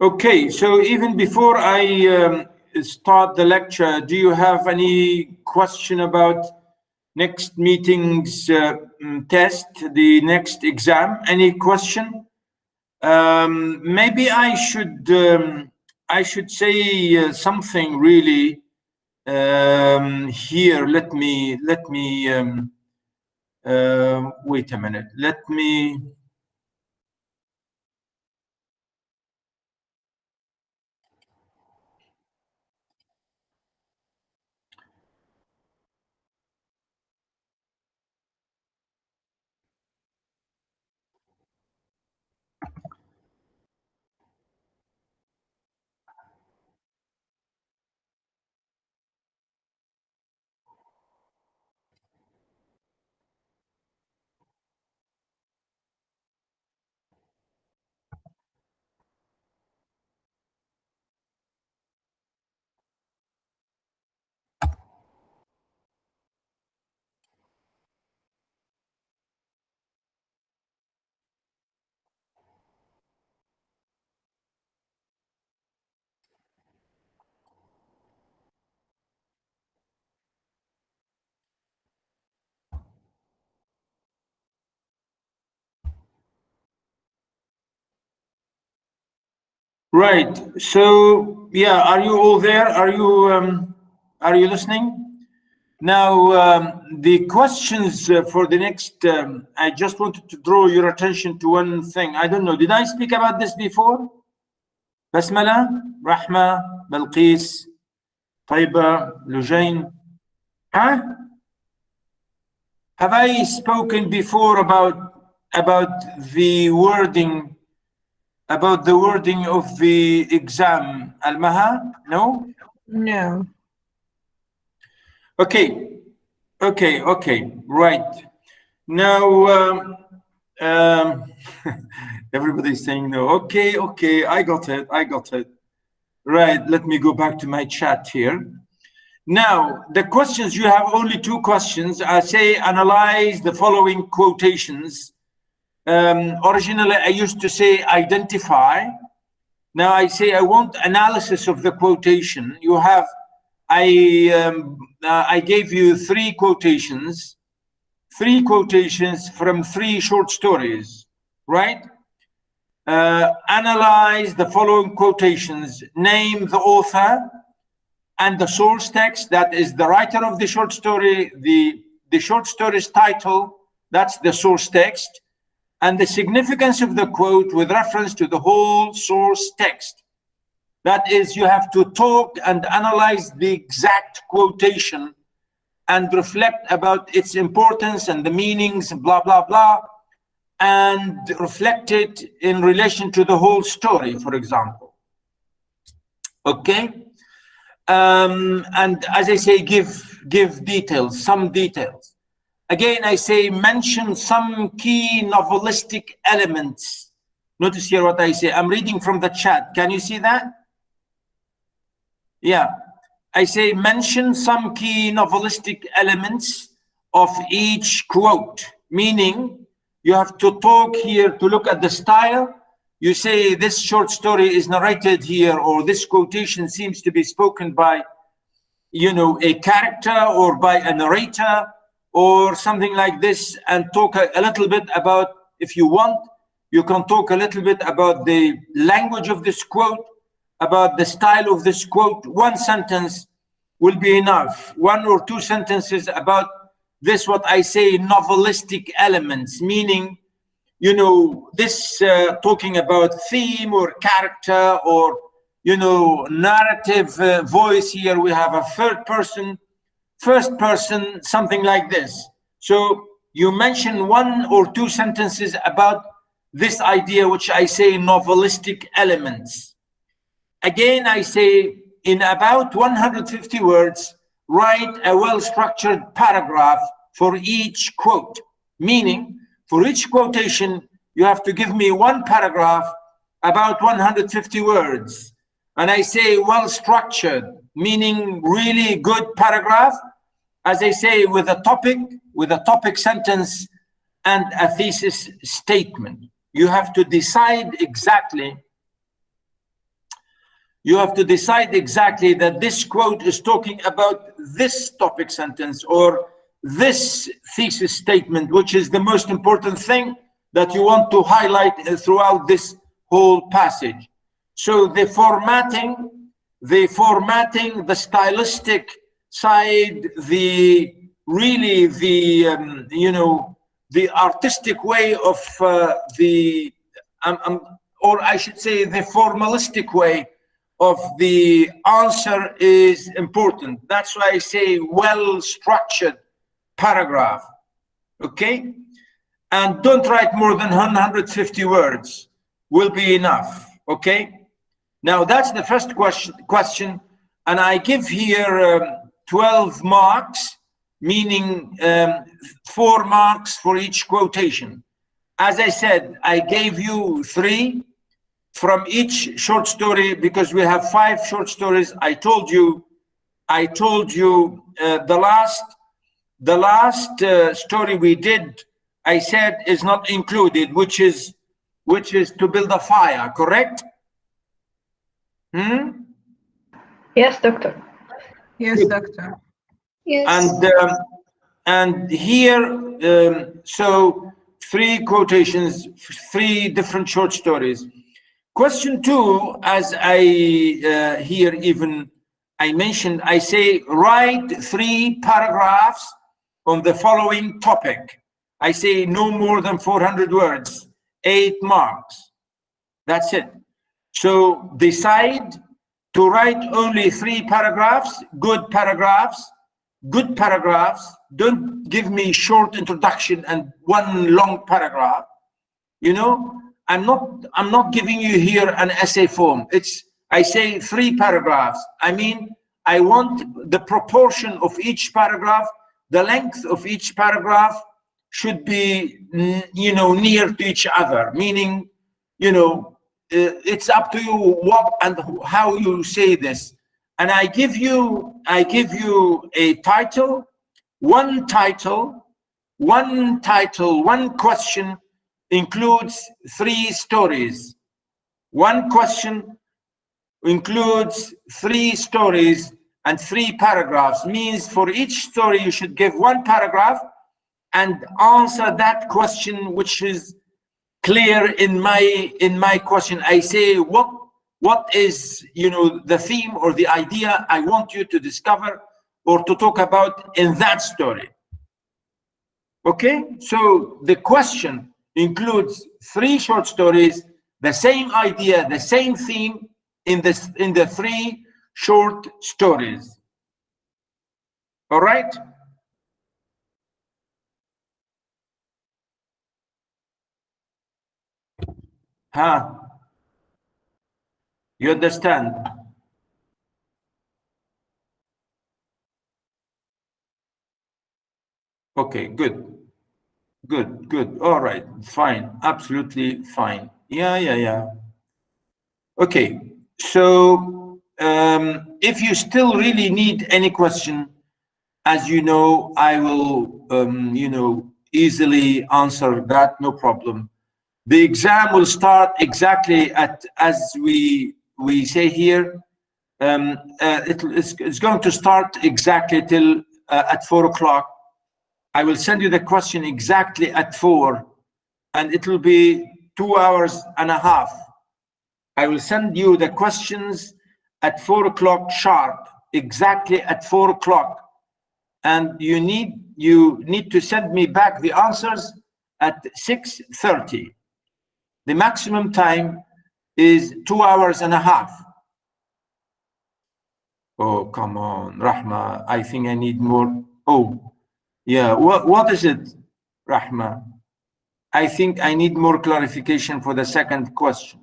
Okay, so even before I start the lecture, do you have any question about next meeting's test, the next exam? Any question? Maybe I should say something really here. Let me wait a minute. Let me. Right. So yeah, are you all there? Are you listening? Now the questions for the next. I just wanted to draw your attention to one thing. I don't know. Did I speak about this before? Basmala, Rahma, Balqis, Taiba, Lujain. Huh? Have I spoken before about the wording? About the wording of the exam, Al-Maha? No? No. Okay, right. Now, everybody's saying no. Okay, I got it. Right, let me go back to my chat here. Now, the questions, you have only two questions. I say analyze the following quotations. Originally, I used to say identify. Now I say I want analysis of the quotation. You have, I gave you three quotations from three short stories, right? Analyze the following quotations. Name the author and the source text, that is the writer of the short story, the short story's title, that's the source text, and the significance of the quote with reference to the whole source text. That is, you have to talk and analyze the exact quotation and reflect about its importance and the meanings, blah, blah, blah, and reflect it in relation to the whole story, for example. Okay? And as I say, give details, some details. Again, I say mention some key novelistic elements. Notice here what I say. I'm reading from the chat. Can you see that? Yeah. I say mention some key novelistic elements of each quote, meaning you have to talk here to look at the style. You say this short story is narrated here, or this quotation seems to be spoken by, you know, a character or by a narrator, or something like this, and talk a little bit about, if you want, you can talk a little bit about the language of this quote, about the style of this quote. One sentence will be enough. One or two sentences about this, what I say, novelistic elements, meaning, you know, this talking about theme or character or, you know, narrative voice. Here we have a third person, first person, something like this. So you mention one or two sentences about this idea, which I say novelistic elements. Again, I say in about 150 words, write a well-structured paragraph for each quote, meaning for each quotation, you have to give me one paragraph about 150 words. And I say well-structured, meaning really good paragraph, as I say, with a topic sentence and a thesis statement. you have to decide exactly. You have to decide exactly that this quote is talking about this topic sentence or this thesis statement, which is the most important thing that you want to highlight throughout this whole passage. So the formatting, the stylistic side, the artistic way of or I should say the formalistic way of the answer is important. That's why I say well-structured paragraph, okay? And don't write more than 150 words, will be enough, okay? Now that's the first question, and I give here 12 marks, meaning 4 marks for each quotation. As I said, I gave you 3 from each short story because we have 5 short stories. I told you the last story we did, I said is not included, which is to build a fire, correct? Yes, doctor. Yes, doctor. Yes. And here, so 3 quotations, 3 different short stories. Question 2, as I here even I mentioned, I say write 3 paragraphs on the following topic. I say no more than 400 words, 8 marks. That's it. So decide to write only 3 paragraphs, good paragraphs. Don't give me short introduction and 1 long paragraph. You know, I'm not giving you here an essay form. I say 3 paragraphs. I mean, I want the proportion of each paragraph, the length of each paragraph should be, near to each other, meaning, it's up to you what and how you say this. And I give you a title, one question includes 3 stories. One question includes 3 stories and 3 paragraphs, means for each story you should give 1 paragraph and answer that question, which is clear in my question. I say what is the theme or the idea I want you to discover or to talk about in that story. Okay, so the question includes 3 short stories, the same idea, the same theme in the 3 short stories. All right? You understand? Okay, good. All right, fine, absolutely fine. Yeah. Okay, so if you still really need any question, as you know, I will, easily answer that, no problem. The exam will start exactly as we say here. It's going to start exactly till at 4 o'clock. I will send you the question exactly at 4, and it will be 2 hours and a half. I will send you the questions at 4 o'clock sharp, exactly at 4 o'clock. And you need to send me back the answers at 6:30. The maximum time is 2 hours and a half. Oh, come on, Rahma. I think I need more. Oh, yeah. What is it, Rahma? I think I need more clarification for the second question.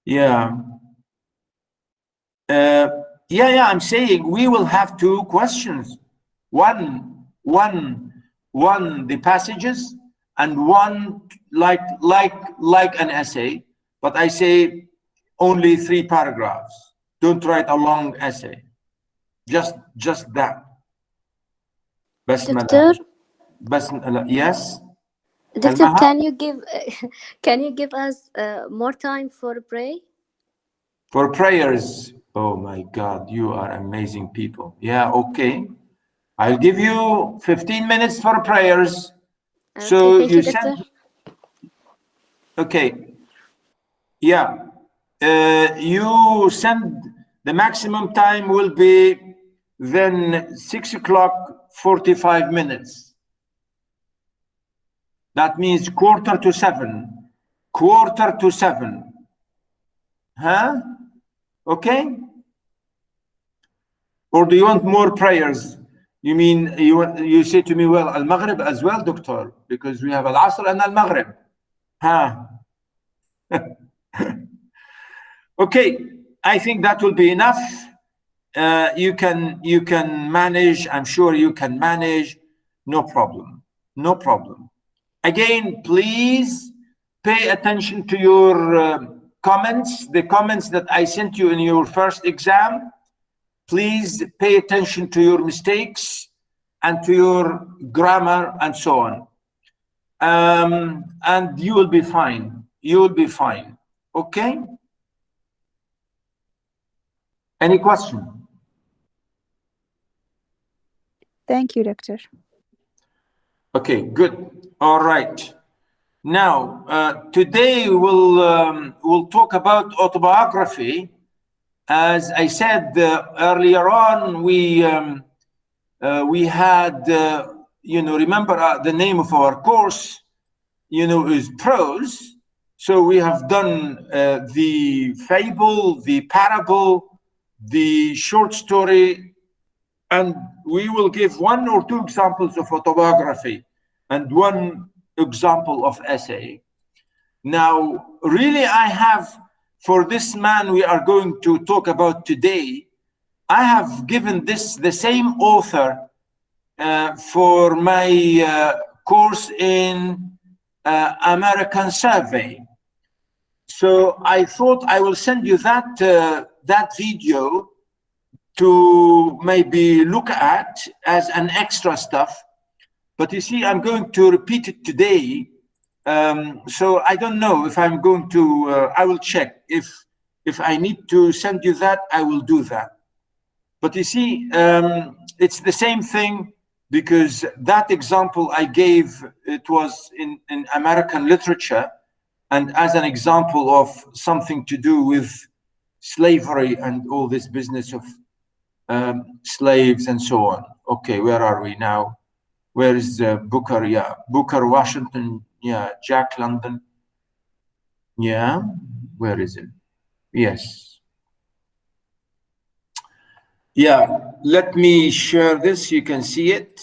Yeah. I'm saying we will have 2 questions. One the passages, and 1 like an essay. But I say only 3 paragraphs. Don't write a long essay. Just that. Basmala. Doctor? Basmala. Yes. Doctor, Almaha? can you give us more time for pray? For prayers. Oh my God, you are amazing people. Yeah, okay. I'll give you 15 minutes for prayers. Okay, So thank you you, Doctor. send, okay. Yeah. You send, the maximum time will be then 6 o'clock, 45 minutes. That means 6:45. 6:45. Huh? Okay? Or do you want more prayers? You mean, you say to me, well, Al-Maghrib as well, Doctor, because we have Al-Asr and Al-Maghrib. Huh? Okay, I think that will be enough. You can manage. I'm sure you can manage. No problem. No problem. Again, please pay attention to your comments, the comments that I sent you in your first exam. Please pay attention to your mistakes and to your grammar and so on. And you will be fine. You will be fine. Okay? Any question? Thank you, Doctor. Okay, good. All right. Now, today we'll talk about autobiography. As I said earlier on, we had, remember the name of our course, is prose. So we have done the fable, the parable, the short story, and we will give 1 or 2 examples of autobiography and 1 example of essay. Now, really, I have, for this man we are going to talk about today, I have given the same author for my course in American Survey. So I thought I will send you that video to maybe look at as an extra stuff. But you see, I'm going to repeat it today. So I don't know if I'm going to, I will check. If I need to send you that, I will do that. But you see, it's the same thing, because that example I gave, it was in American literature, and as an example of something to do with slavery and all this business of slaves and so on. Okay, where are we now? Where is Booker? Yeah, Booker, Washington. Yeah, Jack London. Yeah, where is it? Yes. Yeah, let me share this. You can see it.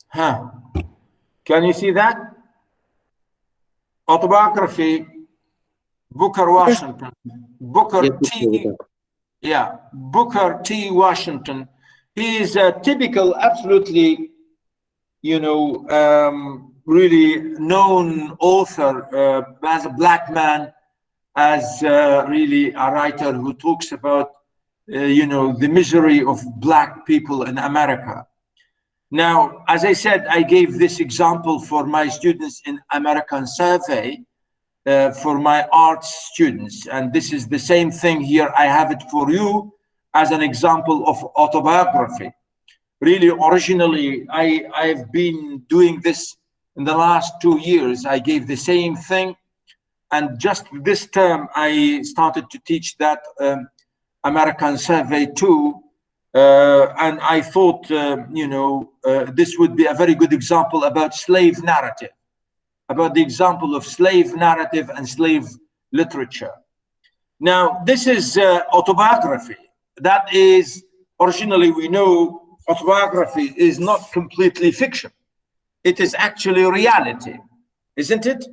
Huh. Can you see that? Autobiography, Booker Washington. Booker T. Yeah, Booker T. Washington. He is a typical, absolutely, really known author as a black man, as really a writer who talks about, the misery of black people in America. Now, as I said, I gave this example for my students in American Survey, for my arts students. And this is the same thing here. I have it for you as an example of autobiography. Really, originally, I've been doing this in the last 2 years. I gave the same thing. And just this term, I started to teach that American Survey too. And I thought, this would be a very good example about slave narrative, about the example of slave narrative and slave literature. Now, this is autobiography. That is, originally we know autobiography is not completely fiction. It is actually reality, isn't it?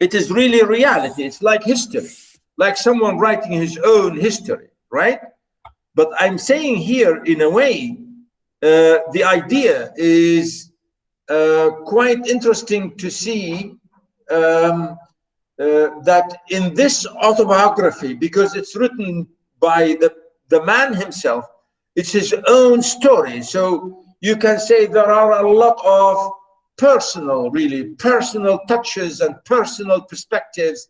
It is really reality. It's like history, like someone writing his own history, right? But I'm saying here, in a way, the idea is quite interesting to see that in this autobiography, because it's written by the man himself, it's his own story. So you can say there are a lot of personal, really personal touches and personal perspectives,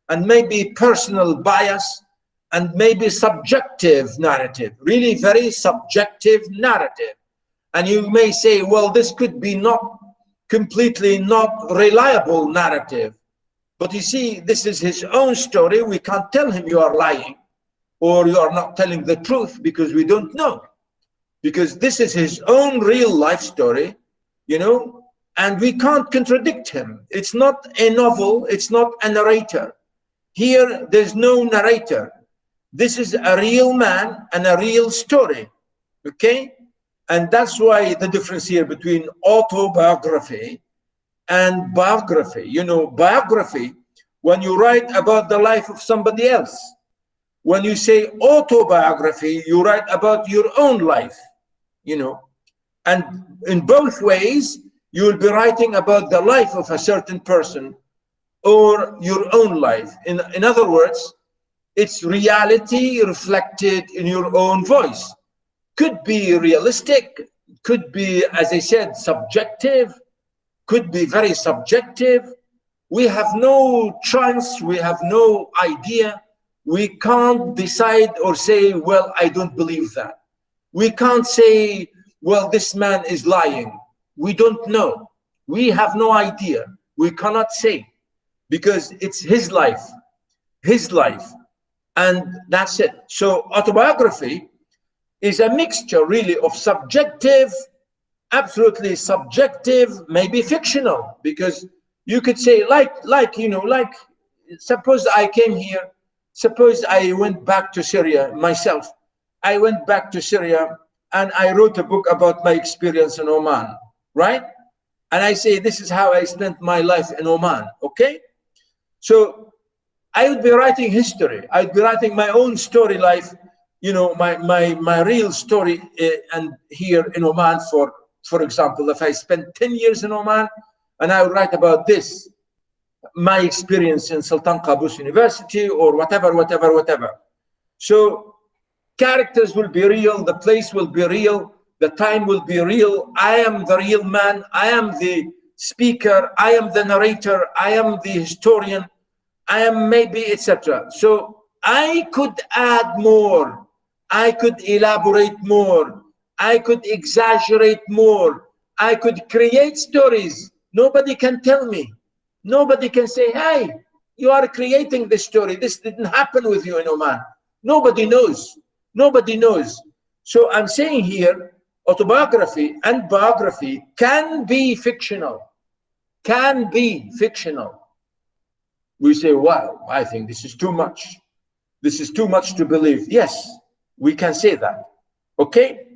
and maybe personal bias, and maybe subjective narrative, really very subjective narrative. And you may say, well, this could be not completely not reliable narrative. But you see, this is his own story. We can't tell him you are lying or you are not telling the truth, because we don't know. Because this is his own real life story, you know, and we can't contradict him. It's not a novel, it's not a narrator. Here, there's no narrator. This is a real man and a real story, okay? And that's why the difference here between autobiography and biography. You know, biography, when you write about the life of somebody else. When you say autobiography, you write about your own life, you know. And in both ways, you will be writing about the life of a certain person or your own life. In other words, it's reality reflected in your own voice. Could be realistic, could be, as I said, subjective, could be very subjective. We have no chance, we have no idea. We can't decide or say, well, I don't believe that. We can't say, well, this man is lying. We don't know. We have no idea. We cannot say, because it's his life, and that's it. So autobiography is a mixture really of subjective, absolutely subjective, maybe fictional, because you could say like suppose I came here, suppose I went back to Syria myself. I went back to Syria and I wrote a book about my experience in Oman, right? And I say, this is how I spent my life in Oman, okay? So I would be writing history. I'd be writing my own story life, you know, my real story, and here in Oman, for example, if I spent 10 years in Oman, and I would write about this, my experience in Sultan Qaboos University, or whatever. So characters will be real, the place will be real, the time will be real. I am the real man, I am the speaker, I am the narrator, I am the historian, I am maybe, etc. So I could add more, I could elaborate more, I could exaggerate more, I could create stories. Nobody can tell me. Nobody can say, hey, you are creating this story. This didn't happen with you in Oman. Nobody knows. Nobody knows. So I'm saying here, autobiography and biography can be fictional. Can be fictional. We say, wow, I think this is too much. This is too much to believe. Yes, we can say that. Okay?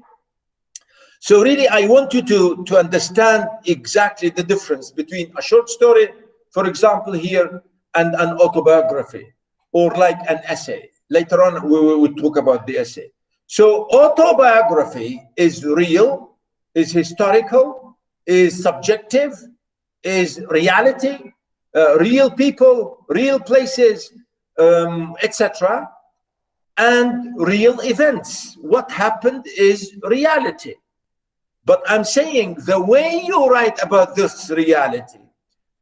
So really, I want you to understand exactly the difference between a short story, for example, here, and an autobiography, or like an essay. Later on, we will talk about the essay. So autobiography is real, is historical, is subjective, is reality, real people, real places, etc., and real events. What happened is reality. But I'm saying the way you write about this reality,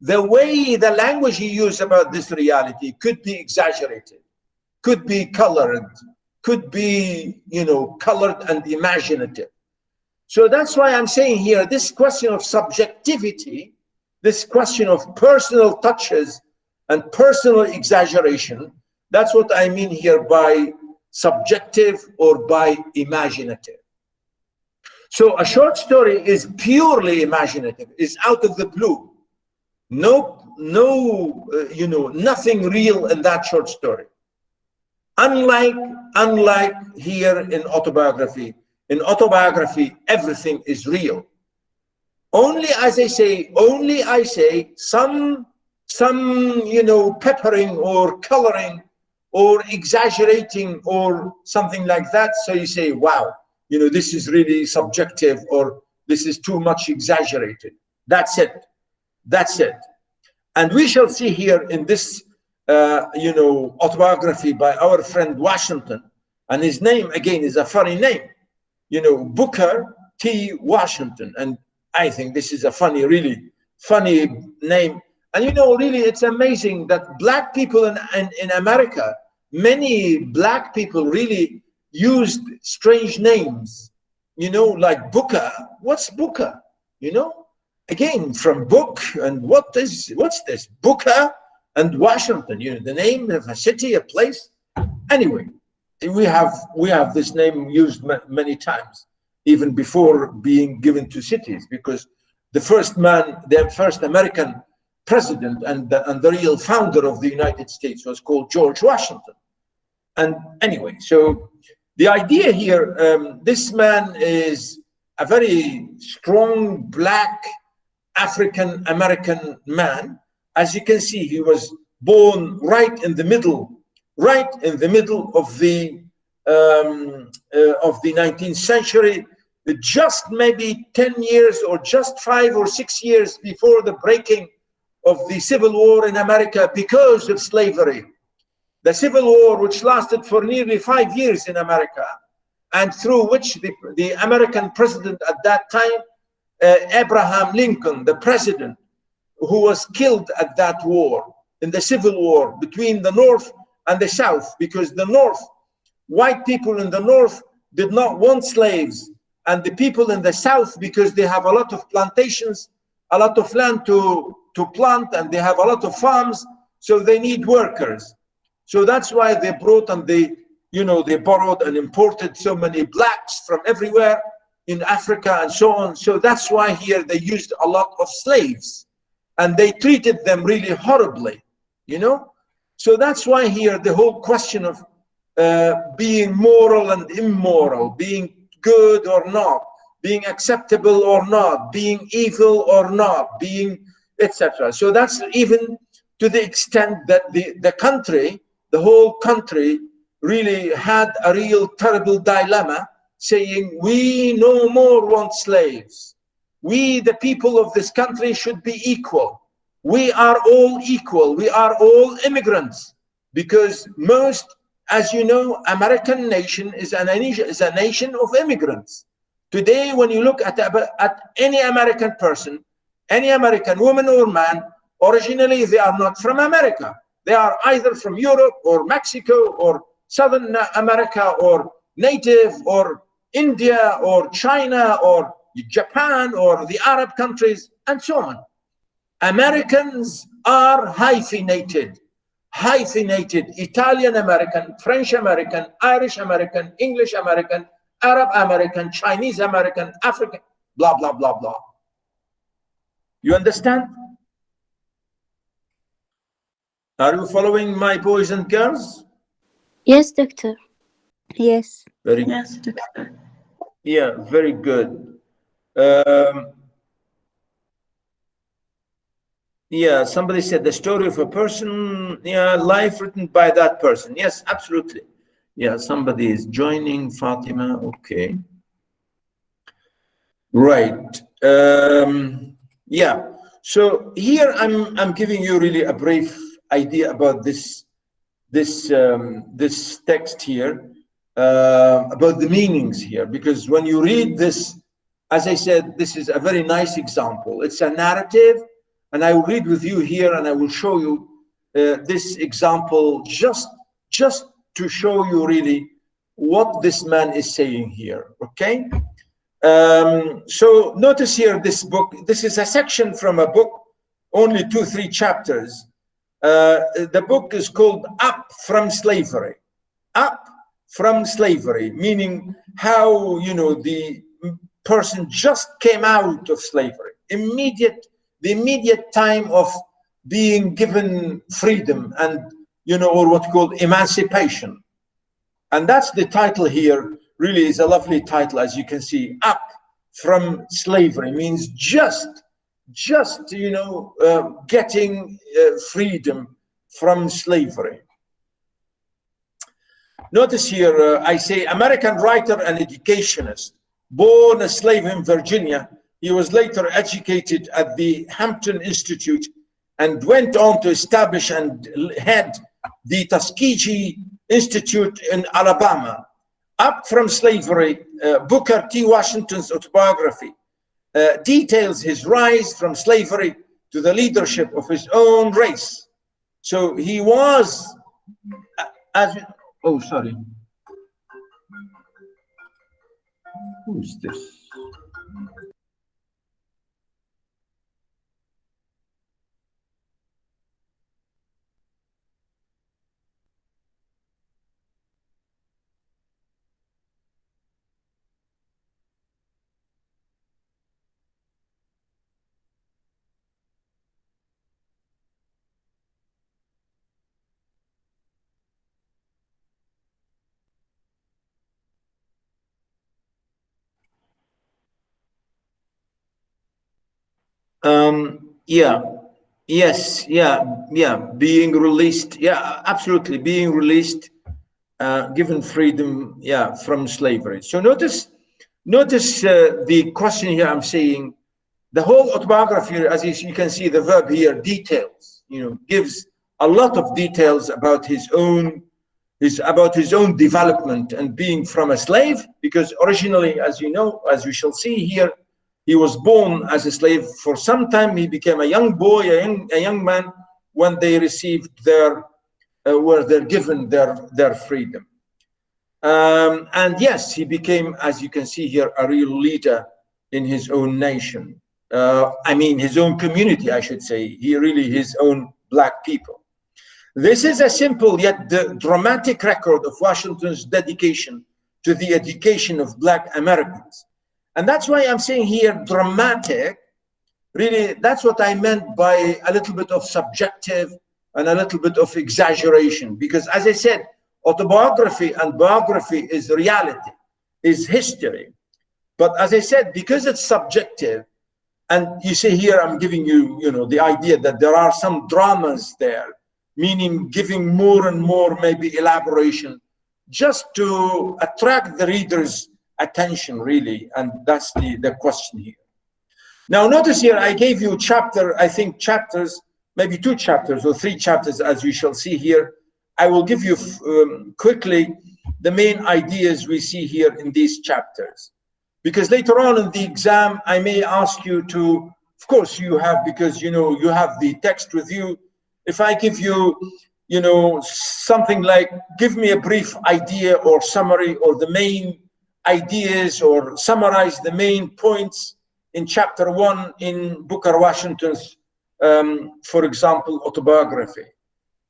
the way the language you use about this reality could be exaggerated, could be colored, could be, you know, colored and imaginative. So that's why I'm saying here, this question of subjectivity, this question of personal touches and personal exaggeration, that's what I mean here by subjective or by imaginative. So a short story is purely imaginative, is out of the blue. You know, nothing real in that short story. Unlike here in autobiography. In autobiography, everything is real. Only, as I say, some you know, peppering or coloring or exaggerating or something like that. So you say, wow, you know, this is really subjective, or this is too much exaggerated. That's it. That's it. And we shall see here in this, you know, autobiography by our friend Washington, And his name, again, is a funny name. You know, Booker T. Washington. And I think this is a funny, really funny name. And you know, really, it's amazing that black people in America, many black people really used strange names, you know, like Booker. What's Booker? You know, again, from book, and what's this? Booker and Washington, you know, the name of a city, a place. Anyway, we have this name used many times, even before being given to cities, because the first American president and the real founder of the United States was called George Washington. And anyway, so the idea here, this man is a very strong black African American man. As you can see, he was born right in the middle of the 19th century, just maybe 10 years or just 5 or 6 years before the breaking of the Civil War in America because of slavery. The Civil War, which lasted for nearly 5 years in America, and through which the American president at that time, Abraham Lincoln, the president, who was killed at that war, in the Civil War between the North and the South, because the North, white people in the North did not want slaves, and the people in the South, because they have a lot of plantations, a lot of land to plant, and they have a lot of farms, so they need workers. So that's why they brought and they borrowed and imported so many blacks from everywhere in Africa and so on. So that's why here they used a lot of slaves, and they treated them really horribly, you know. So that's why here the whole question of being moral and immoral, being good or not, being acceptable or not, being evil or not, being etc. So that's even to the extent that the country, the whole country, really had a real terrible dilemma, saying, we no more want slaves. We, the people of this country, should be equal. We are all equal. We are all immigrants, because most, as you know, American nation is a nation of immigrants. Today, when you look at any American person, any American woman or man, originally they are not from America. They are either from Europe or Mexico or Southern America or native or India or China or Japan or the Arab countries and so on. Americans are hyphenated, Italian American, French American, Irish American, English American, Arab American, Chinese American, African, blah, blah, blah, blah. You understand? Are you following, my boys and girls? Yes, doctor. Yes. Very good. Yes, doctor. Yeah, very good. Yeah, somebody said the story of a person, yeah, life written by that person. Yes, absolutely. Yeah, somebody is joining, Fatima. Okay. Right. Yeah. So here I'm giving you really a brief idea about this text here, about the meanings here, because when you read this, as I said, this is a very nice example. It's a narrative, and I will read with you here, and I will show you this example just to show you really what this man is saying here. Okay. So notice here this book. This is a section from a book, only 2-3 chapters. The book is called Up from Slavery. Up from Slavery, meaning how, you know, the person just came out of slavery, the immediate time of being given freedom and, you know, or what called emancipation. And that's the title here. Really is a lovely title, as you can see. Up from Slavery means just you know, getting freedom from slavery. Notice here, I say American writer and educationist, born a slave in Virginia. He was later educated at the Hampton Institute and went on to establish and head the Tuskegee Institute in Alabama. Up from Slavery, Booker T. Washington's autobiography details his rise from slavery to the leadership of his own race. So he was, oh, sorry. Who's this? Being released, absolutely, being released, given freedom, from slavery. So notice the question here. I'm saying the whole autobiography, as you can see, the verb here, details, gives a lot of details about his own development and being from a slave, because originally, as you know, as we shall see here, he was born as a slave. For some time, he became a young boy, a young man, when they received were they given their freedom. And yes, he became, as you can see here, a real leader in his own nation. I mean, his own community, I should say. His own black people. This is a simple yet dramatic record of Washington's dedication to the education of black Americans. And that's why I'm saying here dramatic. Really, that's what I meant by a little bit of subjective and a little bit of exaggeration. Because as I said, autobiography and biography is reality, is history. But as I said, because it's subjective, and you see here, I'm giving you, the idea that there are some dramas there, meaning giving more and more maybe elaboration, just to attract the reader's attention, really. And that's the question here. Now notice here, I gave you chapters, maybe 2 chapters or 3 chapters, as you shall see here. I will give you quickly the main ideas we see here in these chapters, because later on in the exam, I may ask you to, of course you have, because you have the text with you. If I give you, something like, give me a brief idea or summary or the main ideas, or summarize the main points in chapter 1 in Booker Washington's, for example, autobiography.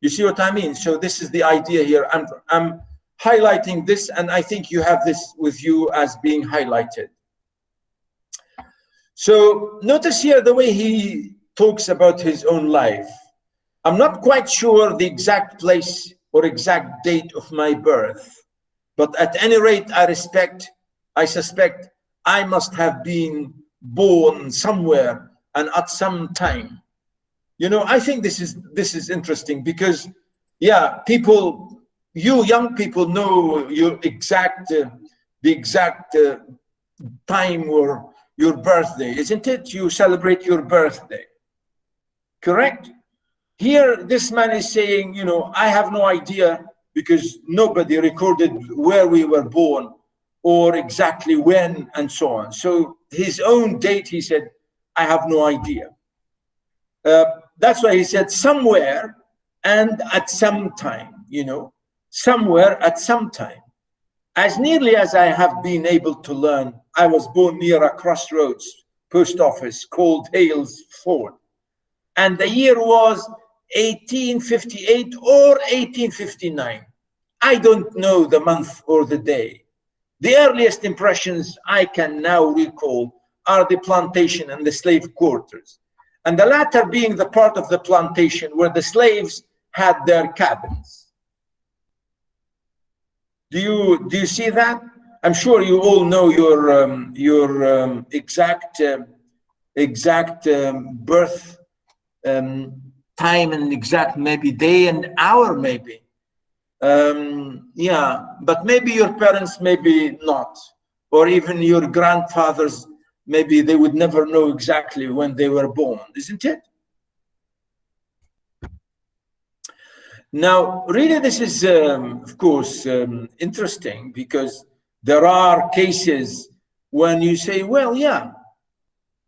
You see what I mean? So this is the idea here. I'm highlighting this, and I think you have this with you as being highlighted. So notice here the way he talks about his own life. I'm not quite sure the exact place or exact date of my birth, but at any rate, I suspect I must have been born somewhere and at some time. I think this is interesting, because people, you young people, know your the exact time or your birthday, isn't it? You celebrate your birthday, correct? Here, this man is saying, I have no idea, because nobody recorded where we were born or exactly when and so on. So his own date, he said, I have no idea. That's why he said somewhere and at some time, somewhere at some time. As nearly as I have been able to learn, I was born near a crossroads post office called Hales Ford. And the year was 1858 or 1859. I don't know the month or the day. The earliest impressions I can now recall are the plantation and the slave quarters, and the latter being the part of the plantation where the slaves had their cabins. Do you see that? I'm sure you all know your exact birth time and exact maybe day and hour maybe. But maybe your parents, maybe not, or even your grandfathers, maybe they would never know exactly when they were born, isn't it? Now, really, this is, of course, interesting, because there are cases when you say, well, yeah.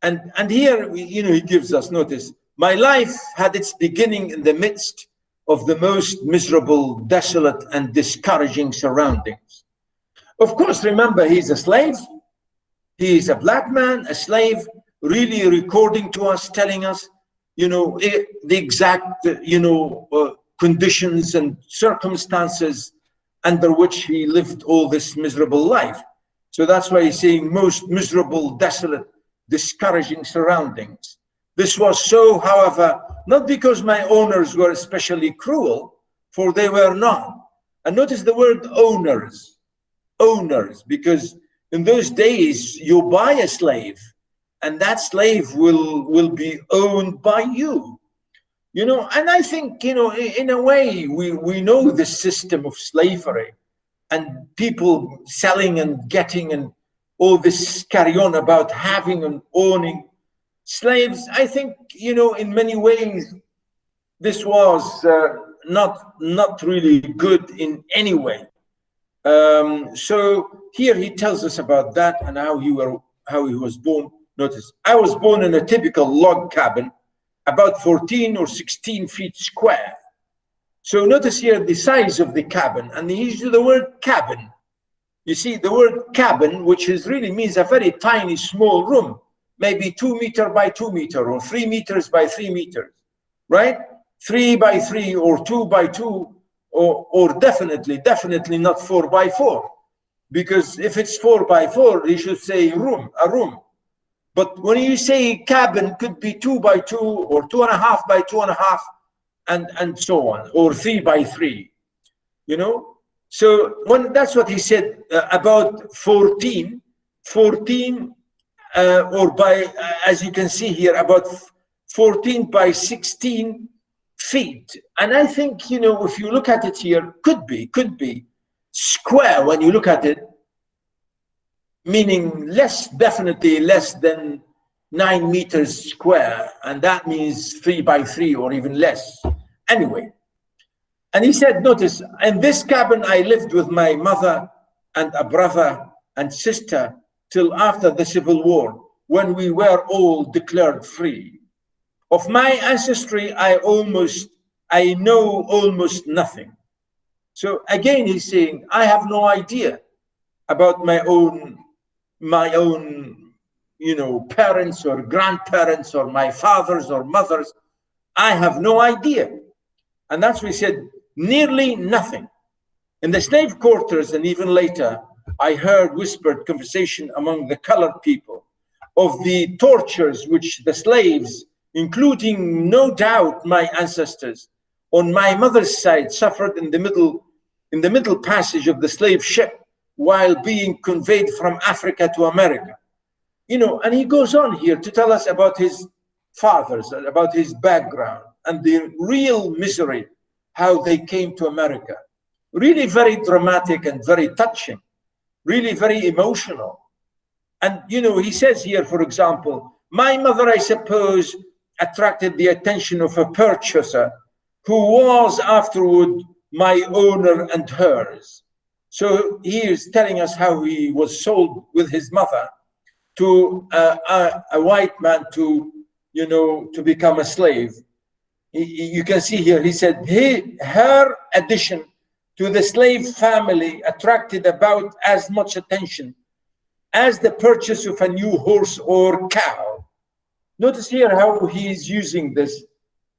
And here, you know, he gives us notice. My life had its beginning in the midst of the most miserable, desolate, and discouraging surroundings. Of course, remember, he's a slave. He is a black man, a slave, really recording to us, telling us, you know, the exact, you know, conditions and circumstances under which he lived all this miserable life. So that's why he's saying most miserable, desolate, discouraging surroundings. This was so, however, not because my owners were especially cruel, for they were not. And notice the word owners, because in those days you buy a slave and that slave will be owned by you. You know, and I think, you know, in a way, we know the system of slavery and people selling and getting and all this carry on about having and owning slaves. I think, you know, in many ways, this was not really good in any way. So here he tells us about that and how he was born. Notice, I was born in a typical log cabin, about 14 or 16 feet square. So notice here the size of the cabin, and he uses the word cabin. You see, the word cabin, which really means a very tiny, small room, maybe 2 meters by 2 meters, or 3 meters by 3 meters, right? 3 by 3 or 2 by 2, or definitely not 4 by 4. Because if it's 4 by 4, you should say room, a room. But when you say cabin, could be 2 by 2 or 2.5 by 2.5, and so on, or 3 by 3, you know? So that's what he said about 14, or by, as you can see here, about 14 by 16 feet. And I think, you know, if you look at it here, could be square when you look at it, meaning definitely less than 9 meters square, and that means 3 by 3 or even less. Anyway, and he said, notice, in this cabin I lived with my mother and a brother and sister till after the Civil War, when we were all declared free. Of my ancestry, I know almost nothing. So again, he's saying, I have no idea about my own, you know, parents or grandparents or my fathers or mothers. I have no idea. And that's what he said, nearly nothing. In the slave quarters and even later, I heard whispered conversation among the colored people of the tortures which the slaves, including no doubt my ancestors, on my mother's side suffered in the middle passage of the slave ship while being conveyed from Africa to America. You know, and he goes on here to tell us about his fathers, about his background and the real misery, how they came to America. Really very dramatic and very touching, really very emotional. And, you know, he says here, for example, my mother, I suppose, attracted the attention of a purchaser who was afterward my owner and hers. So he is telling us how he was sold with his mother to a white man to, you know, to become a slave. You can see here, he said, her addition to the slave family attracted about as much attention as the purchase of a new horse or cow. Notice here how he's using this.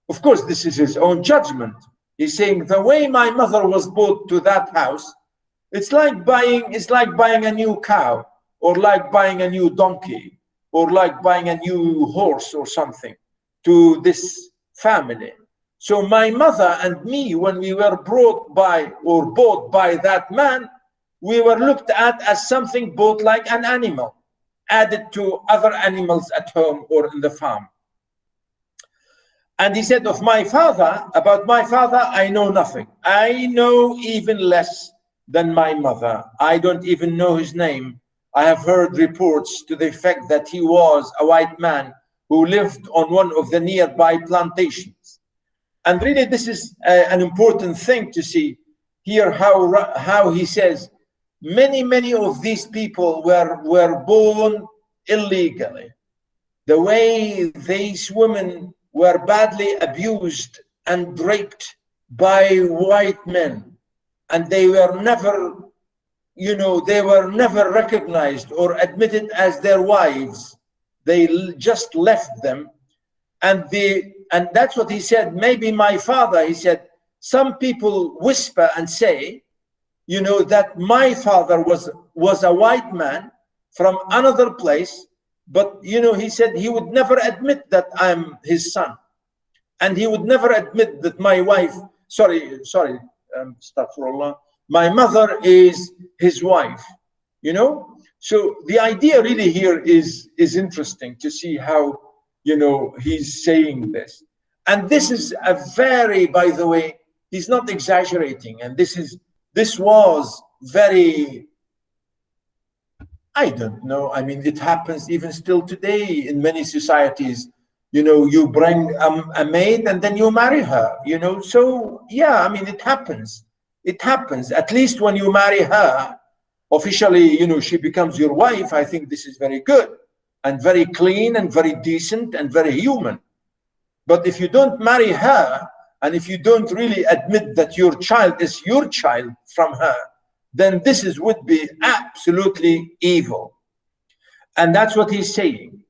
Of course, this is his own judgment. He's saying the way my mother was brought to that house, it's like buying a new cow, or like buying a new donkey, or like buying a new horse or something to this family. So my mother and me, when we were bought by that man, we were looked at as something bought like an animal, added to other animals at home or in the farm. And he said, about my father, I know nothing. I know even less than my mother. I don't even know his name. I have heard reports to the effect that he was a white man who lived on one of the nearby plantations. And really, this is an important thing to see here, how he says many of these people were born illegally. The way these women were badly abused and raped by white men, and they were never, they were never recognized or admitted as their wives. They just left them. And that's what he said. Maybe my father, he said, some people whisper and say, that my father was a white man from another place, but he said he would never admit that I'm his son, and he would never admit that my wife, astaghfirullah, my mother is his wife. So the idea really here is interesting to see how he's saying this. And this is a very, by the way, he's not exaggerating, and this was very, I don't know, I mean, it happens even still today in many societies. You bring a maid and then you marry her, so yeah, I mean, it happens. At least when you marry her officially, she becomes your wife. I think this is very good and very clean and very decent and very human. But if you don't marry her, and if you don't really admit that your child is your child from her, then this would be absolutely evil. And that's what he's saying.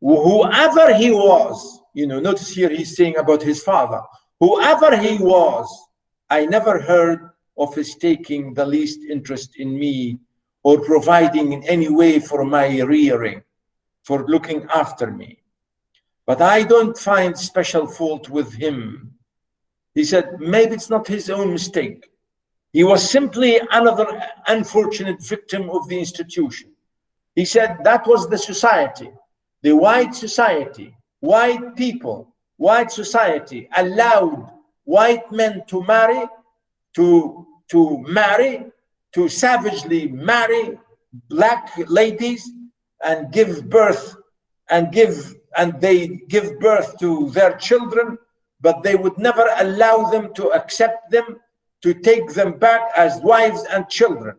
Whoever he was, notice here he's saying about his father, whoever he was, I never heard of his taking the least interest in me or providing in any way for my rearing, for looking after me. But I don't find special fault with him. He said, maybe it's not his own mistake. He was simply another unfortunate victim of the institution. He said that was the society, the white society, white people, white society allowed white men to marry, to savagely marry black ladies and give birth and they give birth to their children, but they would never allow them to accept them, to take them back as wives and children.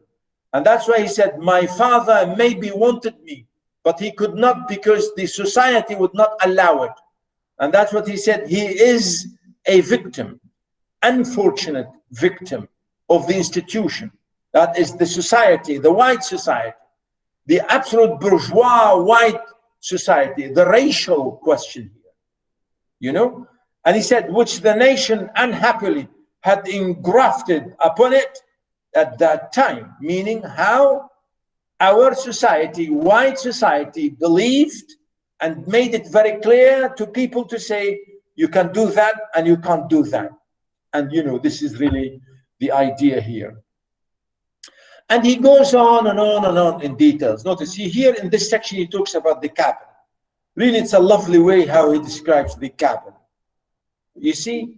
And that's why he said, my father maybe wanted me, but he could not because the society would not allow it. And that's what he said. He is a victim, unfortunate victim of the institution. That is the society, the white society, the absolute bourgeois white society, the racial question here, And he said, which the nation unhappily had engrafted upon it at that time, meaning how our society, white society, believed and made it very clear to people to say, you can do that and you can't do that. And this is really the idea here. And he goes on and on and on in details. Notice here in this section, he talks about the cabin. Really, it's a lovely way how he describes the cabin. You see,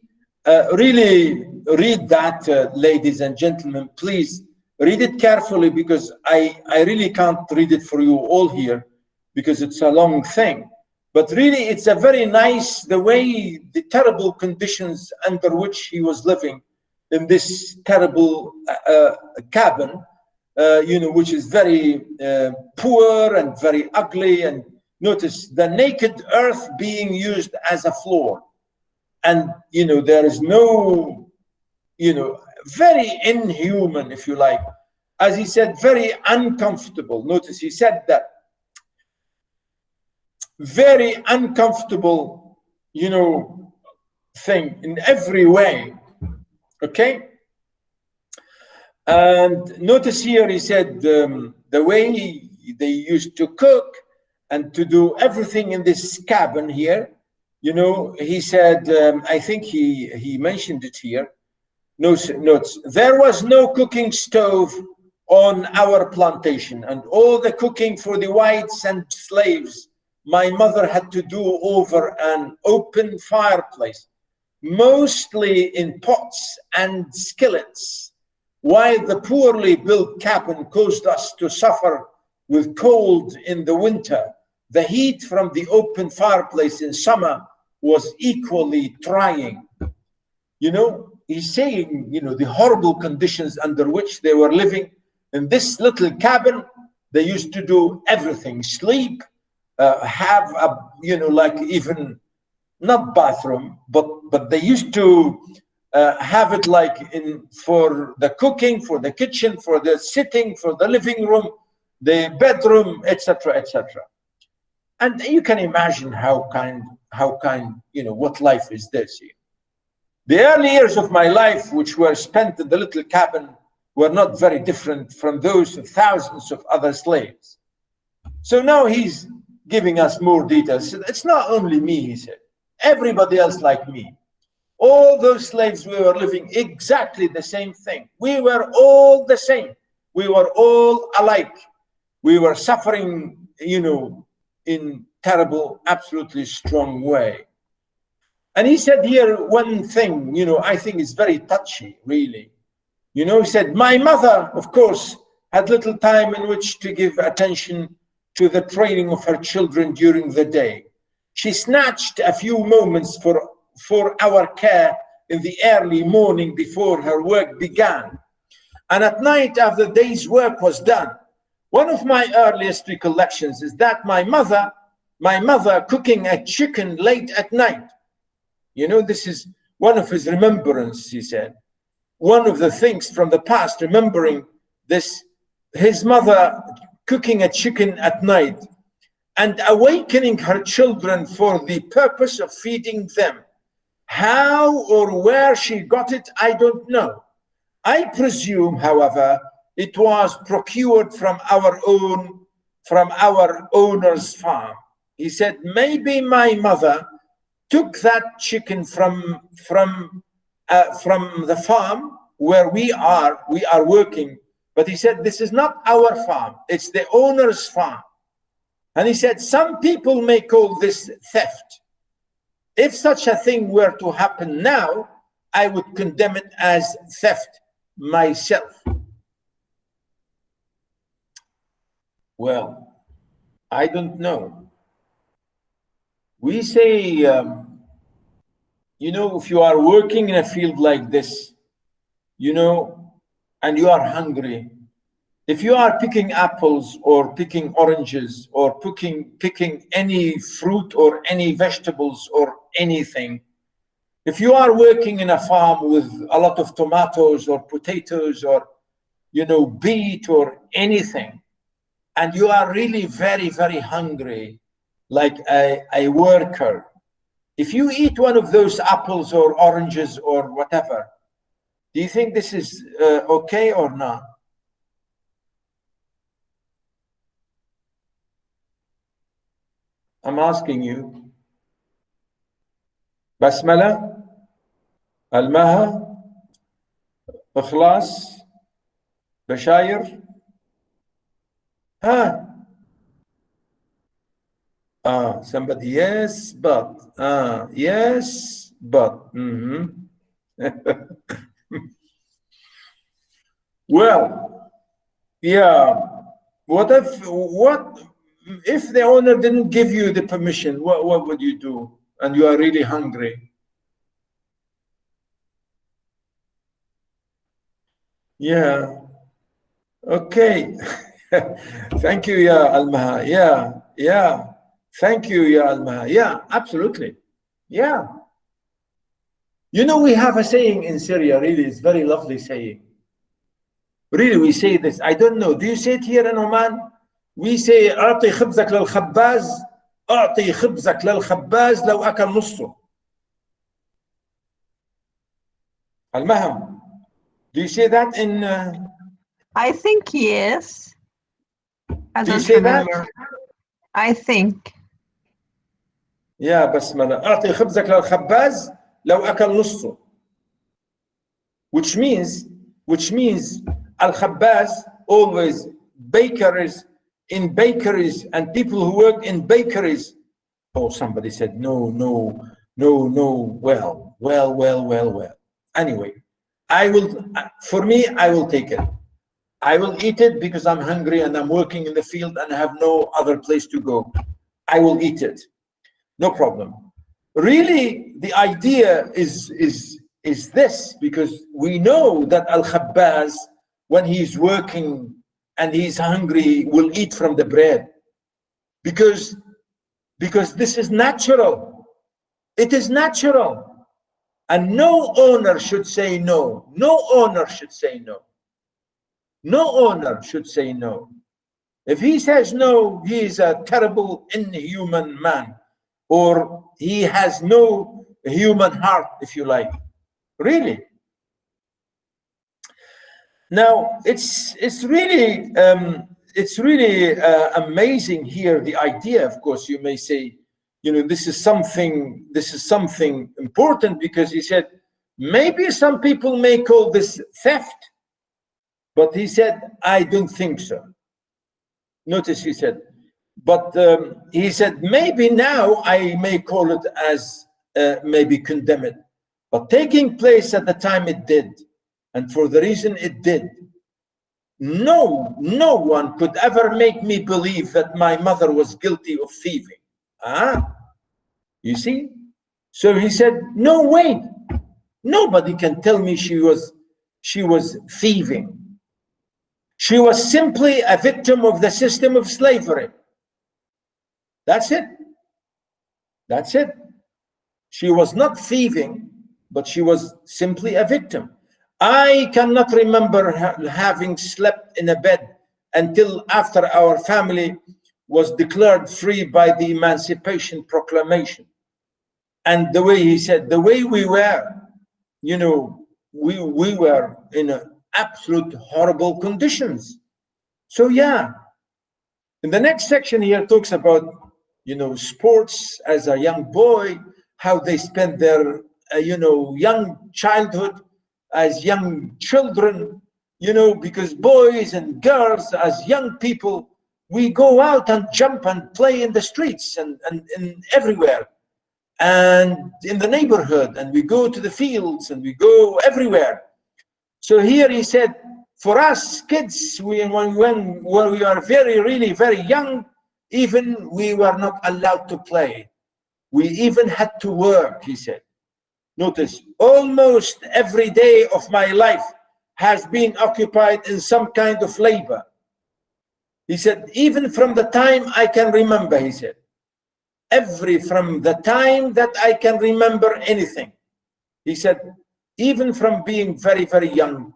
really read that, ladies and gentlemen. Please read it carefully, because I really can't read it for you all here because it's a long thing. But really, it's a very nice, the way, the terrible conditions under which he was living in this terrible cabin, which is very poor and very ugly. And notice the naked earth being used as a floor. And, there is no, very inhuman, if you like. As he said, very uncomfortable. Notice he said that. Very uncomfortable, thing in every way. Okay? And notice here he said the way they used to cook and to do everything in this cabin here, he said, I think he mentioned it here, notes, there was no cooking stove on our plantation, and all the cooking for the whites and slaves my mother had to do over an open fireplace, mostly in pots and skillets, while the poorly built cabin caused us to suffer with cold in the winter. The heat from the open fireplace in summer was equally trying. He's saying, the horrible conditions under which they were living, In this little cabin, they used to do everything: sleep, have a, you know, like even not bathroom, but they used to have it like in for the cooking, for the kitchen, for the sitting, for the living room, the bedroom, etc., etc. And you can imagine how kind, you know, what life is this. The early years of my life, which were spent in the little cabin, were not very different from those of thousands of other slaves. So now he's giving us more details. It's not only me, he said, everybody else like me. All those slaves, we were living exactly the same thing. We were all the same. We were all alike. We were suffering, you know, in terrible, absolutely strong way. And he said here one thing, you know, I think is very touchy, really. You know, he said, my mother, of course, had little time in which to give attention to the training of her children during the day. She snatched a few moments for our care in the early morning before her work began. And at night, after the day's work was done, one of my earliest recollections is that my mother cooking a chicken late at night. You know, this is one of his remembrance, he said. One of the things from the past, remembering this, his mother cooking a chicken at night and awakening her children for the purpose of feeding them. How or where she got it, I don't know. I presume, however, it was procured from our owner's farm. He said, maybe my mother took that chicken from the farm where we are working. But he said, this is not our farm, it's the owner's farm. And he said, some people may call this theft. If such a thing were to happen now, I would condemn it as theft myself. Well, I don't know. We say, you know, if you are working in a field like this, you know, and you are hungry, if you are picking apples or picking oranges or picking any fruit or any vegetables or anything, if you are working in a farm with a lot of tomatoes or potatoes or, you know, beet or anything, and you are really very, very hungry, like a worker, if you eat one of those apples or oranges or whatever, do you think this is okay or not? I'm asking you. Basmala, Almaha, Ikhlas, Bashair. Somebody, yes, but, yes, but. Well, yeah, what if the owner didn't give you the permission? What would you do? And you are really hungry. Yeah, okay. Thank you, Ya Almaha. Yeah. Thank you, Ya Almaha. Yeah, absolutely. Yeah. You know, we have a saying in Syria, really, it's a very lovely saying. Really, we say this. I don't know. Do you say it here in Oman? We say, أعطي خبزك للخباز أعطي خبزك للخباز لو أكل نصه. Almaham, do you say that in... I think yes. I do you don't say remember. that? I think. يا بسملة أعطي خبزك للخباز لو أكل نصه. Which means al-khabbaz, always bakeries, in bakeries and people who work in bakeries. Oh, somebody said no. Well. Anyway, I will take it. I will eat it because I'm hungry and I'm working in the field and I have no other place to go. I will eat it. No problem. Really, the idea is this, because we know that al-khabbaz, when he's working and he's hungry will eat from the bread, because this is natural. It is natural. And no owner should say no. No owner should say no. No owner should say no. If he says no, he is a terrible, inhuman man, or he has no human heart, if you like. Really. Now, it's really amazing here, the idea. Of course, you may say, you know, this is something important, because he said maybe some people may call this theft, but he said, I don't think so. Notice he said, but he said, maybe now I may call it as maybe condemn it, but taking place at the time it did, and for the reason it did, no one could ever make me believe that my mother was guilty of thieving. You see? So he said, no way. Nobody can tell me she was thieving. She was simply a victim of the system of slavery. That's it. That's it. She was not thieving, but she was simply a victim. I cannot remember having slept in a bed until after our family was declared free by the Emancipation Proclamation. And the way he said, the way we were, you know, we were in absolute horrible conditions. So yeah, in the next section here talks about, you know, sports as a young boy, how they spend their, you know, young childhood as young children, you know, because boys and girls as young people, we go out and jump and play in the streets and everywhere, and in the neighborhood, and we go to the fields and we go everywhere. So here he said, for us kids, when we are really very young, even we were not allowed to play. We even had to work, he said. Notice, almost every day of my life has been occupied in some kind of labor. He said, even from the time I can remember, he said, from the time that I can remember anything. He said, even from being very, very young,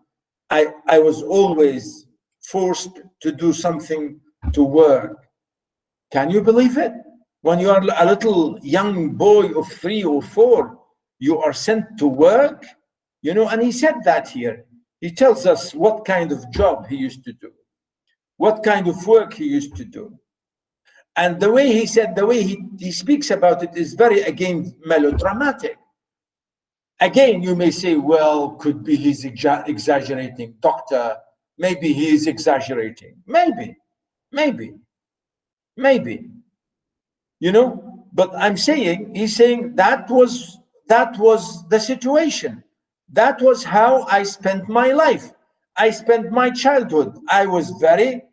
I was always forced to do something, to work. Can you believe it? When you are a little young boy of 3 or 4, you are sent to work, you know, and he said that here. He tells us what kind of job he used to do, what kind of work he used to do. And the way he said, the way he speaks about it is very, again, melodramatic. Again, you may say, well, could be he's exaggerating. Doctor, maybe he is exaggerating. Maybe. You know, but he's saying that was the situation. That was how I spent my life. I spent my childhood. I was very,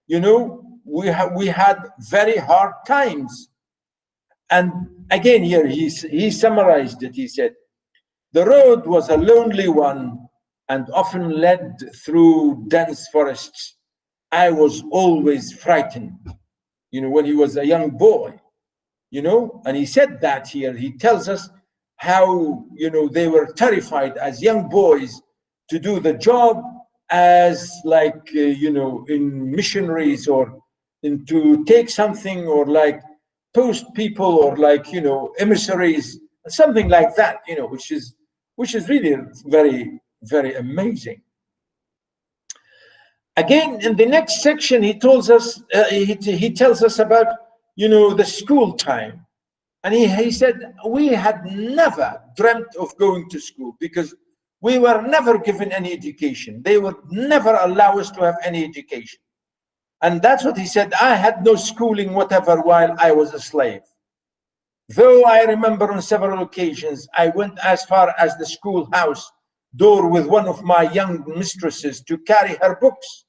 you know, we had very hard times. And again here, he summarized it. He said, the road was a lonely one and often led through dense forests. I was always frightened, you know, when he was a young boy, you know, and he said that here. He tells us how, you know, they were terrified as young boys to do the job as like, you know, in missionaries or to take something or like post people or like, you know, emissaries, something like that, you know, which is really very, very amazing. Again, in the next section, he tells us, he tells us about, you know, the school time. And he said, we had never dreamt of going to school because we were never given any education. They would never allow us to have any education. And that's what he said. I had no schooling whatever while I was a slave. Though I remember on several occasions, I went as far as the schoolhouse door with one of my young mistresses to carry her books.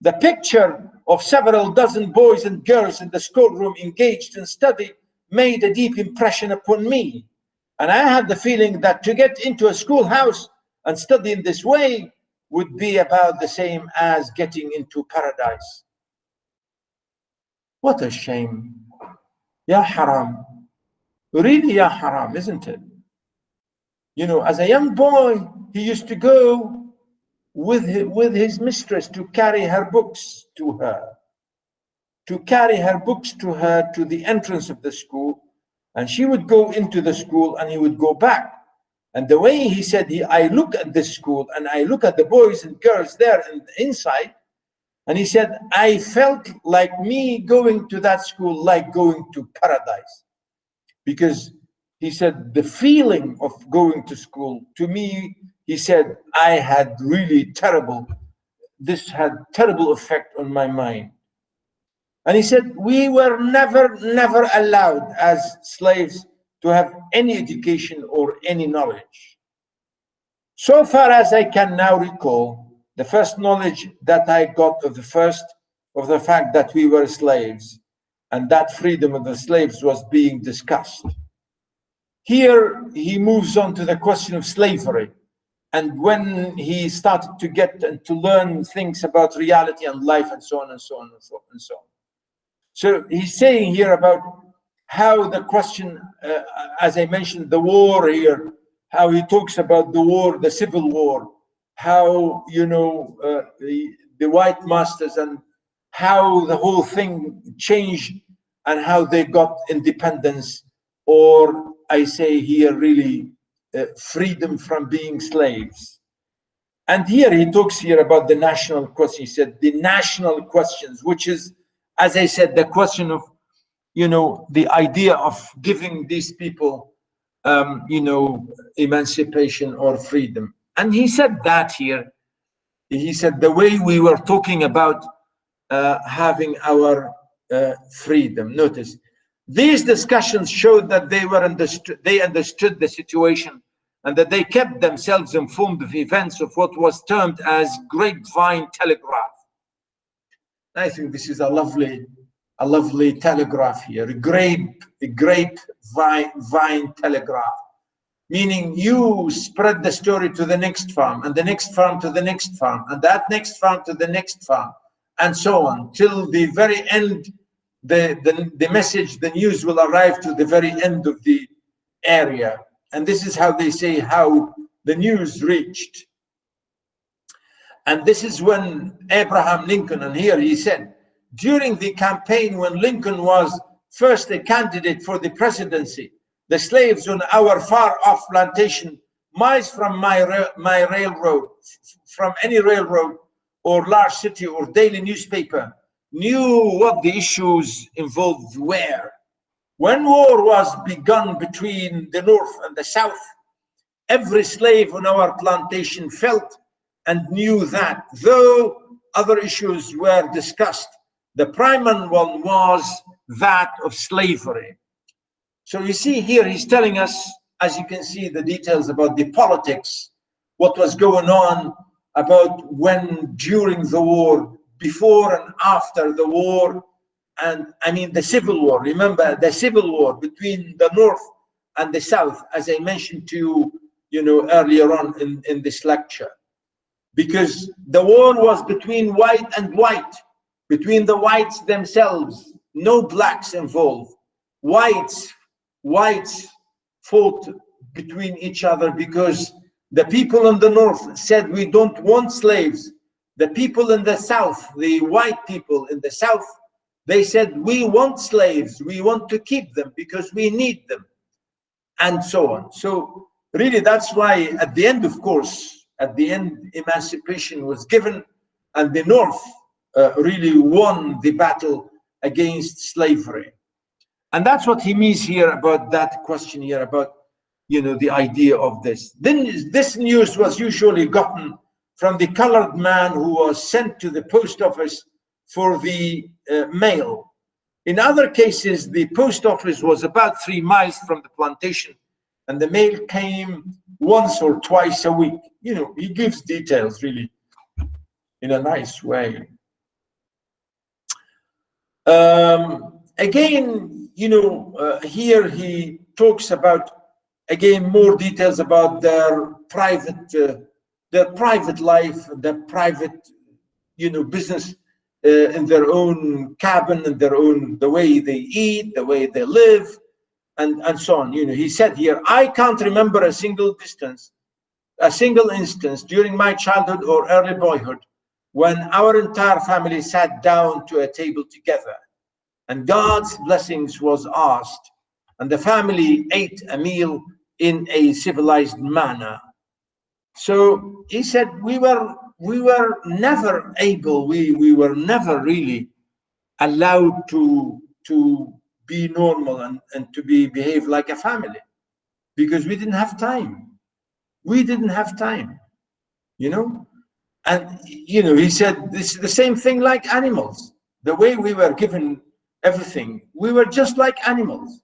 The picture of several dozen boys and girls in the schoolroom engaged in study made a deep impression upon me. And I had the feeling that to get into a schoolhouse and study in this way would be about the same as getting into paradise. What a shame. Ya haram. Really, ya haram, isn't it? You know, as a young boy, he used to go with his mistress to carry her books to her. To carry her books to her to the entrance of the school. And she would go into the school and he would go back. And the way he said, I look at this school and I look at the boys and girls there and inside. And he said, I felt like me going to that school, like going to paradise. Because he said, the feeling of going to school, to me, he said, this had terrible effect on my mind. And he said, we were never allowed as slaves to have any education or any knowledge. So far as I can now recall, the first knowledge that I got of the fact that we were slaves and that freedom of the slaves was being discussed. Here he moves on to the question of slavery. And when he started to get and to learn things about reality and life and so on and so on and so on and so on. So he's saying here about how the question, as I mentioned, the war here, how he talks about the war, the civil war, how, you know, the white masters and how the whole thing changed and how they got independence, or I say here really freedom from being slaves. And here he talks here about the national question. He said the national questions, which is, as I said, the question of, you know, the idea of giving these people, you know, emancipation or freedom. And he said that here. He said the way we were talking about having our freedom. Notice, these discussions showed that they understood the situation and that they kept themselves informed of events of what was termed as grapevine telegraph. I think this is a lovely telegraph here, a grapevine telegraph, meaning you spread the story to the next farm and the next farm to the next farm and that next farm to the next farm and so on till the very end. The message, the news will arrive to the very end of the area. And this is how they say how the news reached. And this is when Abraham Lincoln, and here he said, during the campaign when Lincoln was first a candidate for the presidency, the slaves on our far-off plantation, miles from my railroad, from any railroad or large city or daily newspaper, knew what the issues involved were. When war was begun between the North and the South, every slave on our plantation felt and knew that, though other issues were discussed, the primary one was that of slavery. So you see here, he's telling us, as you can see, the details about the politics, what was going on about when, during the war, before and after the war, and I mean the Civil War. Remember the Civil War between the North and the South, as I mentioned to you know earlier on in this lecture, because the war was between white and white, between the whites themselves, no blacks involved. Whites fought between each other because the people in the North said we don't want slaves. The people in the South, the white people in the South, they said, we want slaves, we want to keep them because we need them, and so on. So really, that's why at the end, of course, at the end, emancipation was given, and the North really won the battle against slavery. And that's what he means here about that question here about, you know, the idea of this. Then this news was usually gotten from the colored man who was sent to the post office for the mail. In other cases, the post office was about 3 miles from the plantation, and the mail came once or twice a week. You know, he gives details really in a nice way. Again, you know, here he talks about, again, more details about their private their private life, their private, business in their own cabin, and the way they eat, the way they live, and so on. He said here, I can't remember a single instance during my childhood or early boyhood when our entire family sat down to a table together and God's blessings was asked and the family ate a meal in a civilized manner. So he said we were never able, we were never really allowed to be normal and to behave like a family, because we didn't have time. We didn't have time, And, he said this is the same thing like animals. The way we were given everything, we were just like animals.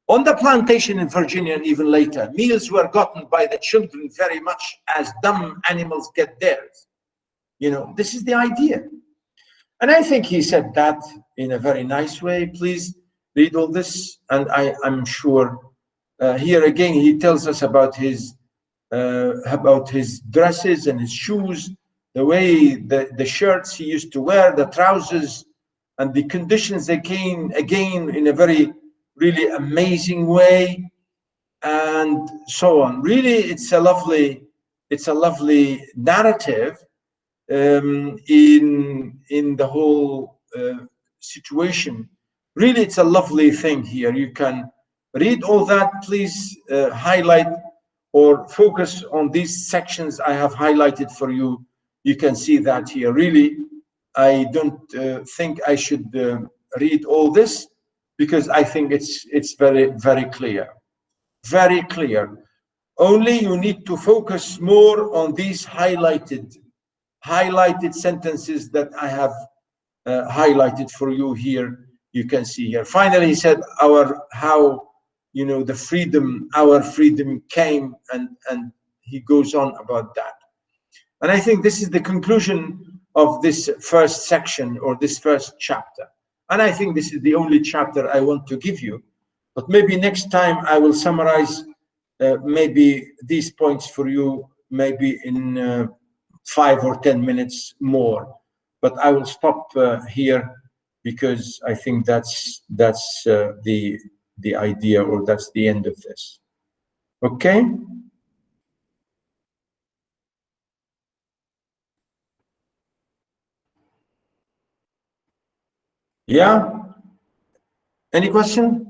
On the plantation in Virginia and even later, meals were gotten by the children very much as dumb animals get theirs. This is the idea. And I think he said that in a very nice way. Please read all this. And I'm sure here again, he tells us about his dresses and his shoes, the way the shirts he used to wear, the trousers, and the conditions again in a very really amazing way, and so on. Really, it's a lovely narrative in the whole situation. Really, it's a lovely thing here. You can read all that. Please highlight or focus on these sections I have highlighted for you. You can see that here. Really, I don't think I should read all this, because I think it's very, very clear. Very clear. Only you need to focus more on these highlighted sentences that I have highlighted for you here. You can see here. Finally, he said our freedom came, and he goes on about that. And I think this is the conclusion of this first section, or this first chapter. And I think this is the only chapter I want to give you. But maybe next time I will summarize maybe these points for you, maybe in 5 or 10 minutes more. But I will stop here, because I think that's the idea, or that's the end of this. Okay. Yeah. Any question?